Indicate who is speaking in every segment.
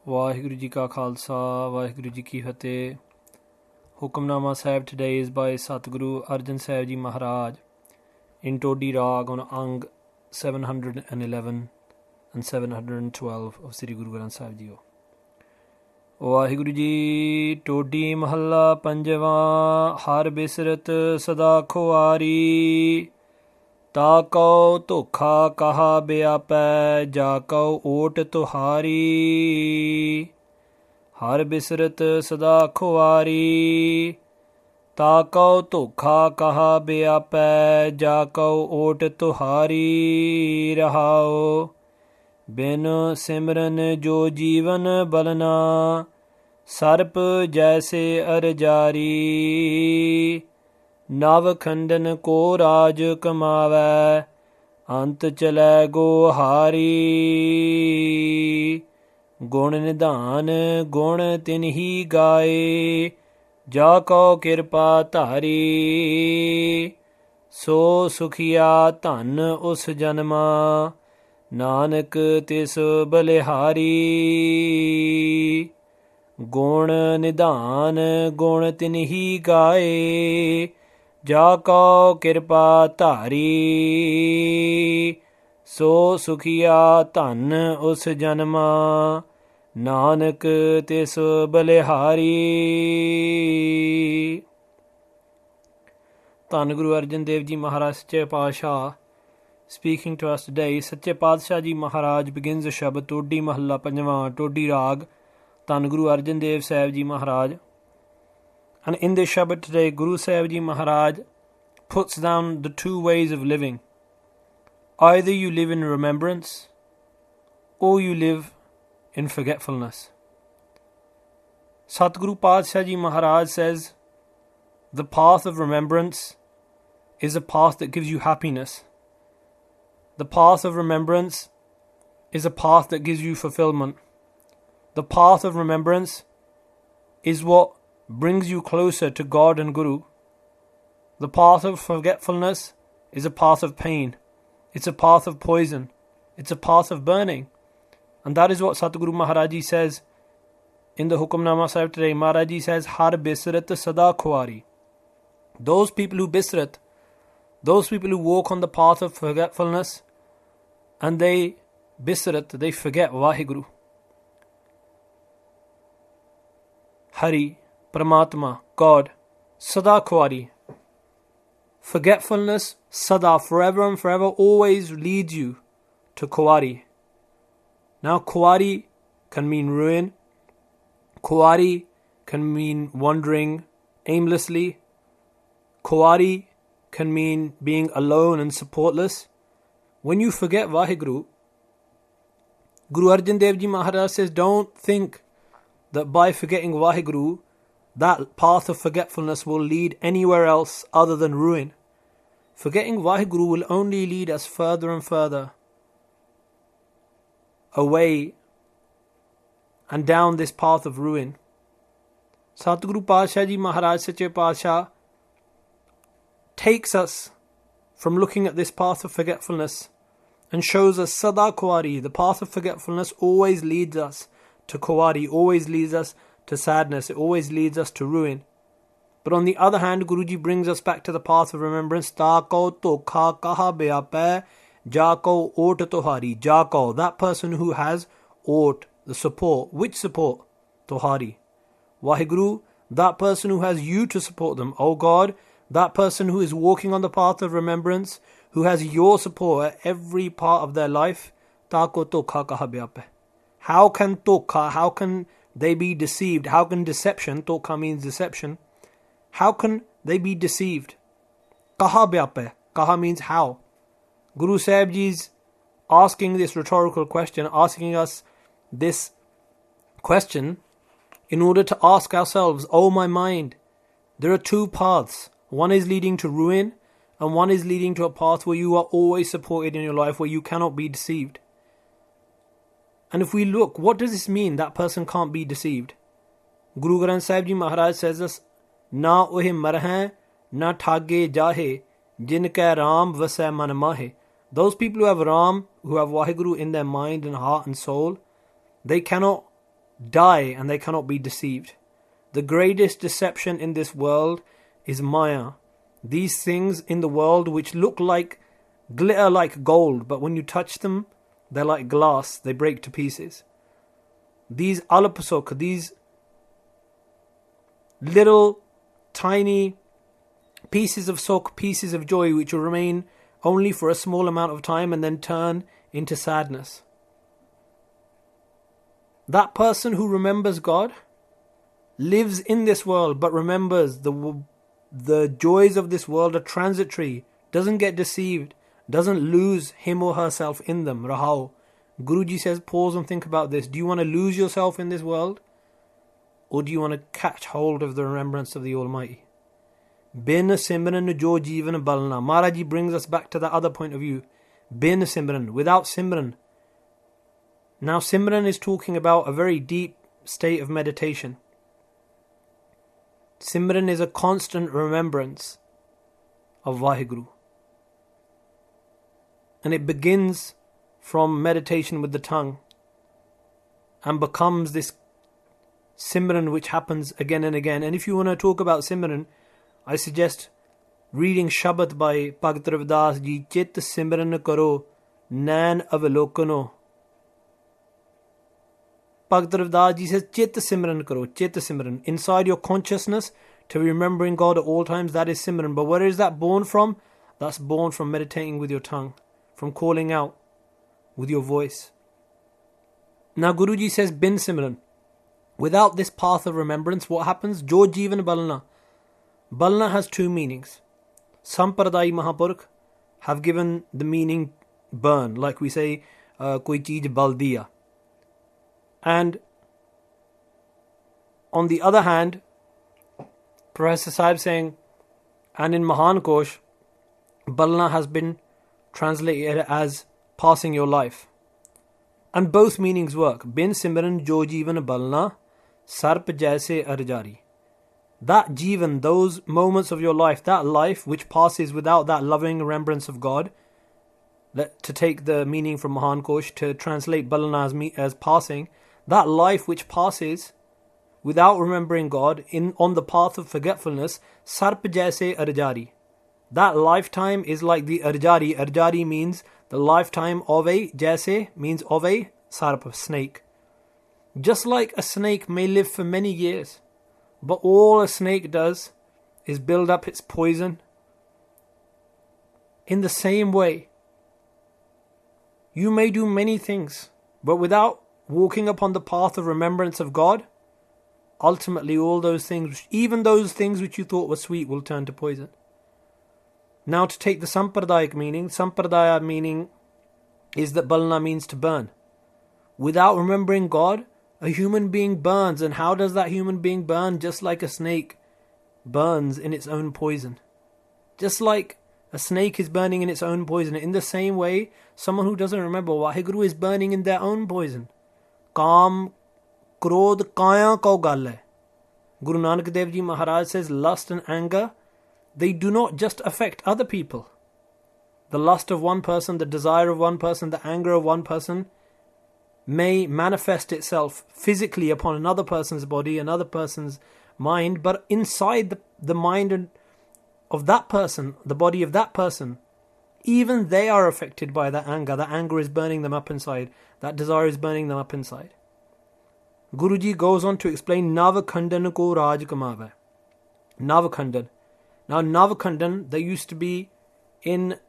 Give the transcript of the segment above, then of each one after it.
Speaker 1: Vaheguru Ji Ka Khalsa, Vaheguru Ji Ki Fateh. Hukamnama Sahib today is by Satguru Arjan Sahib Ji Maharaj in TODEE Rag on Ang 711 and 712 of Sri Guru Granth Sahib Ji. Vaheguru Ji TODEE Mahalla Panjava Har Bisrat Sada Khoari ता कौ धोखा कहा बेआपै जा कौ ओट तुहारी हर बिसरत सदा खुआरी ता कौ धोखा कहा बेआपै जा कौ ओट तुहारी रहाओ बिन सिमरन जो जीवन बलना सर्प जैसे अरजारी नव खंडन को राज कमावै अंत चलै गोहारी गुण निधान गुण तिन्ही गाए जा कौ कृपा धारी सो सुखिया धन उस जन्मा नानक तिस बलिहारी गुण निधान गुण तिन्ही गाए जा कौ कृपा धारी सो सुखिया धन उस जन्मा नानक तिस बलिहारी। ਧੰਨ ਗੁਰੂ ਅਰਜਨ ਦੇਵ ਜੀ ਮਹਾਰਾਜ ਸੱਚੇ ਪਾਤਸ਼ਾਹ speaking to us today. ਸੱਚੇ ਪਾਤਸ਼ਾਹ ਜੀ ਮਹਾਰਾਜ begins the ਸ਼ਬਦ ਟੋਡੀ ਮਹੱਲਾ ਪੰਜਵਾਂ ਟੋਡੀ ਰਾਗ ਧੰਨ ਗੁਰੂ ਅਰਜਨ ਦੇਵ ਸਾਹਿਬ ਜੀ ਮਹਾਰਾਜ. And in this Shabad today, Guru Sahib Ji Maharaj puts down the two ways of living. Either you live in remembrance or you live in forgetfulness. Satguru Padshah Ji Maharaj says, the path of remembrance is a path that gives you happiness. The path of remembrance is a path that gives you fulfillment. The path of remembrance is what brings you closer to God and Guru. The path of forgetfulness is a path of pain. It's a path of poison. It's a path of burning. And that is what Satguru Maharaj Ji says in the Hukamnama Sahib today. Maharaj Ji says, Har bisrat sada khwari. Those people who bisrat, those people who walk on the path of forgetfulness and they bisrat, they forget Vaheguru. Hari, Paramatma, God, Sada Khwari. Forgetfulness, Sada, forever and forever, always leads you to Khwari. Now, Khwari can mean ruin. Khwari can mean wandering aimlessly. Khwari can mean being alone and supportless. When you forget Vaheguru, Guru Arjan Dev Ji Maharaj says, don't think that by forgetting Vaheguru, that path of forgetfulness will lead anywhere else other than ruin. Forgetting Vaheguru will only lead us further and further away and down this path of ruin. Satguru Padshah Ji Maharaj Sache Padshah takes us from looking at this path of forgetfulness and shows us Sada Khwari. The path of forgetfulness always leads us to Khwari, always leads us to sadness, it always leads us to ruin. But on the other hand, Guruji brings us back to the path of remembrance. Ta kau dhokha kaha beapੈ ja kau ot tuhari. Ja kau, that person who has ot, the support. Which support? Tuhari. Vaheguru, that person who has you to support them. Oh God, that person who is walking on the path of remembrance, who has your support at every part of their life. Ta kau dhokha kaha beapੈ. How can dhokha, how can they be deceived? How can deception, dhokha means deception, how can they be deceived? Kaha beapੈ, kaha means how. Guru Sahib Ji is asking this rhetorical question, asking us this question in order to ask ourselves, oh my mind, there are two paths. One is leading to ruin and one is leading to a path where you are always supported in your life, where you cannot be deceived. And if we look, what does this mean, that person can't be deceived? Guru Granth Sahib Ji Maharaj says us, Na ohe marhain, na thage jahe, jin ka Ram vasai man mahe. Those people who have Ram, who have Vaheguru in their mind and heart and soul, they cannot die and they cannot be deceived. The greatest deception in this world is Maya. These things in the world which look like glitter like gold, but when you touch them, they're like glass, they break to pieces. These alapasok, these little tiny pieces of sok, pieces of joy, which will remain only for a small amount of time and then turn into sadness. That person who remembers God lives in this world but remembers the joys of this world are transitory, doesn't get deceived, doesn't lose him or herself in them. Rahao. Guruji says, pause and think about this. Do you want to lose yourself in this world? Or do you want to catch hold of the remembrance of the Almighty? Bin Simran jo Jeevan Balna. Maharaji brings us back to that other point of view. Bin Simran, without Simran. Now Simran is talking about a very deep state of meditation. Simran is a constant remembrance of Vaheguru. And it begins from meditation with the tongue and becomes this Simran which happens again and again. And if you want to talk about Simran, I suggest reading Shabad by Bhagat Ravidas ji, Chit Simran Karo, Nain Avalokano. Bhagat Ravidas ji says, Chit Simran Karo, Chit Simran. Inside your consciousness, to be remembering God at all times, that is Simran. But where is that born from? That's born from meditating with your tongue, from calling out with your voice. Now Guruji says, Bin Simran. Without this path of remembrance, what happens? Jo Jeevan Balna. Balna has two meanings. Sampradai Mahapurkh have given the meaning burn, like we say, koi cheez bal diya. And on the other hand, Professor Sahib saying, and in Mahan Kosh, Balna has been translated as passing your life. And both meanings work. Bin Simran jo Jeevan Balna, Sarp Jaise Arjari. That Jeevan, those moments of your life, that life which passes without that loving remembrance of God, to take the meaning from Mahan Kosh, to translate Balna as passing, that life which passes without remembering God on the path of forgetfulness, Sarp Jaise Arjari. That lifetime is like the Arjari. Arjari means the lifetime of a, Jaise means of a Sarp, snake. Just like a snake may live for many years, but all a snake does is build up its poison. In the same way, you may do many things, but without walking upon the path of remembrance of God, ultimately all those things, even those things which you thought were sweet, will turn to poison. Now to take the Sampradayak meaning, Sampradaya meaning is that Balna means to burn. Without remembering God, a human being burns. And how does that human being burn? Just like a snake burns in its own poison. Just like a snake is burning in its own poison. In the same way, someone who doesn't remember Vaheguru is burning in their own poison. Kaam, Krodh, Kaya Kau Gal hai. Guru Nanak Dev Ji Maharaj says, lust and anger, they do not just affect other people. The lust of one person, the desire of one person, the anger of one person may manifest itself physically upon another person's body, another person's mind, but inside the mind of that person, the body of that person, even they are affected by that anger. That anger is burning them up inside. That desire is burning them up inside. Guruji goes on to explain Navakhandan ko Raj Kamave. Navakhandan. Now Navakhandan, there used to be in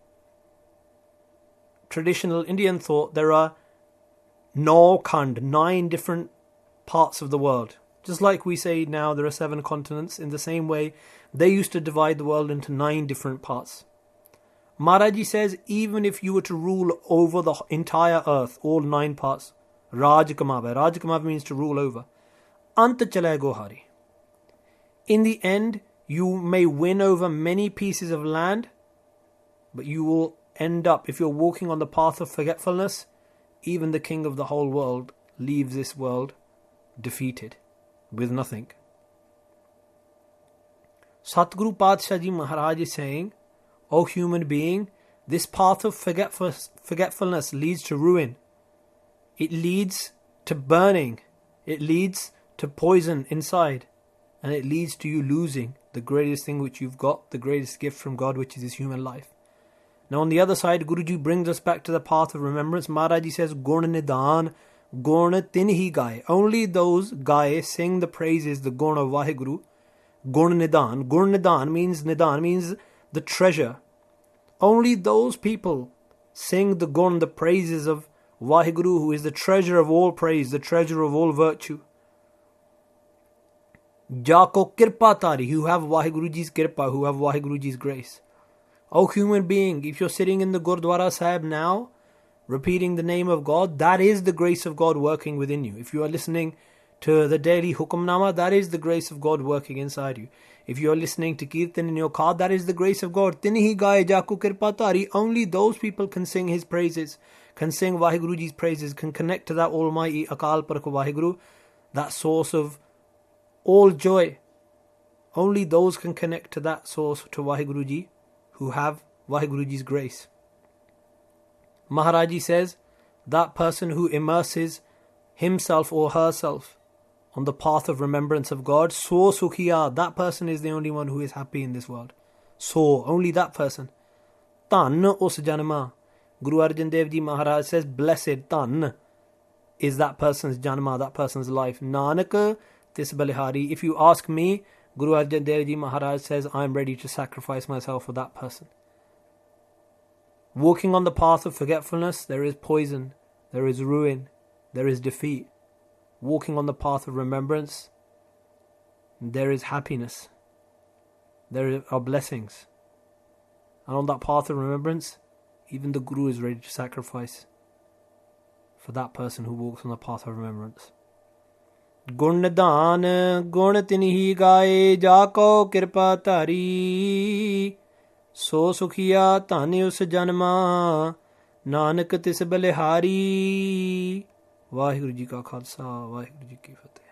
Speaker 1: traditional Indian thought, there are 9 different parts of the world. Just like we say now there are 7 continents, in the same way, they used to divide the world into 9 different parts. Maharaji says, even if you were to rule over the entire earth, all 9 parts, Raj Kamave. Raj Kamave means to rule over. Ant chale go hari. In the end, you may win over many pieces of land, but you will end up, if you're walking on the path of forgetfulness, even the king of the whole world leaves this world defeated, with nothing. Satguru Padshah Ji Maharaj is saying, O human being, this path of forgetfulness leads to ruin. It leads to burning. It leads to poison inside, and it leads to you losing the greatest thing which you've got, the greatest gift from God, which is His human life. Now on the other side, Guruji brings us back to the path of remembrance. Maharaji says, Gun Nidan, Gun Tin Hi Gaye. Only those Gaye sing the praises, the Gun of Vaheguru. Gun Nidan. Gun Nidan means the treasure. Only those people sing the Gun, the praises of Vaheguru, who is the treasure of all praise, the treasure of all virtue. Jako Kirpa Tari, who have Vaheguruji's Kirpa, who have Vaheguruji's grace. O human being, if you're sitting in the Gurdwara Sahib now, repeating the name of God, that is the grace of God working within you. If you are listening to the daily Hukamnama, that is the grace of God working inside you. If you are listening to Kirtan in your car, that is the grace of God. Tinhi gaye jaku kirpa tari. Only those people can sing His praises, can sing Vaheguruji's praises, can connect to that Almighty Akal Purakh Vaheguru, that source of all joy. Only those can connect to that source, to Vaheguruji, who have Vaheguruji's grace. Maharaji says, that person who immerses himself or herself on the path of remembrance of God, so sukhiya, that person is the only one who is happy in this world. So, only that person. Tan us janma. Guru Arjan Dev Ji Maharaj says, blessed, tan is that person's janma, that person's life. Nanak tis balihari. If you ask me, Guru Arjan Dev Ji Maharaj says, I am ready to sacrifice myself for that person. Walking on the path of forgetfulness, there is poison, there is ruin, there is defeat. Walking on the path of remembrance, there is happiness, there are blessings. And on that path of remembrance, even the Guru is ready to sacrifice for that person who walks on the path of remembrance. Gun Nidan, Gun Tinhi Gaye, Jako Kirpa Tari. So Sukhiya Tani Us Janma, Nanak Tis Balihari. Vaheguru Ji Ka Khalsa, Vaheguru Ji Ki Fateh.